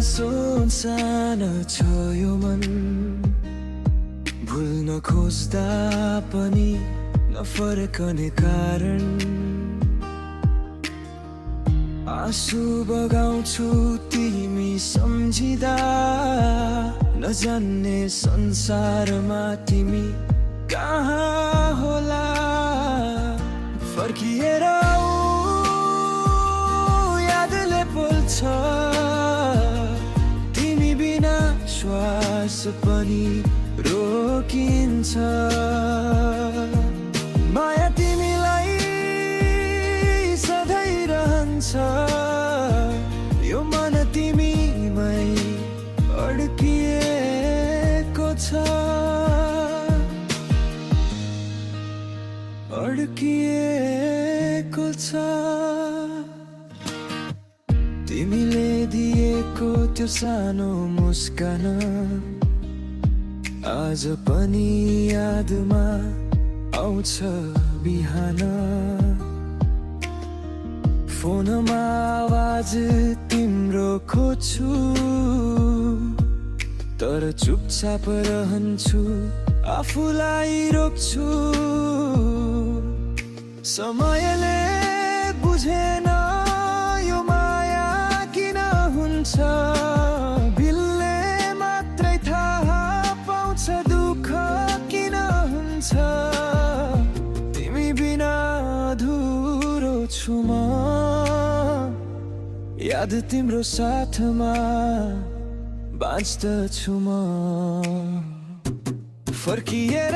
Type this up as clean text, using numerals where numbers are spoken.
सुनसान छ यो मन, भुल्न खोज्दा पनि नफर्कने कारण। आँसु बगाउँछु तिमी सम्झिँदा, नजान्ने संसारमा तिमी कहाँ होला। फर्किएर यादले बोल्छ, तिमी बिना श्वास पनि रोकिन्छ। माया तिमीलाई सधैँ रहन्छ, यो मन तिमीमै अड्किएको छ, अड्किएको छ। तिमीले दिएको त्यो सानो मुस्कान आज पनि यादमा आउँछ बिहान। फोनमा आवाज तिम्रो खोज्छु, तर चुपचाप रहन्छु, आफूलाई रोक्छु। समयले बुझेन यो माया किन हुन्छ, बिलले मात्रै थाहा पाउँछ दुःख किन हुन्छ। तिमी बिना अधुरो छु म, याद तिम्रो साथमा बाँच्दछु म। फर्किएर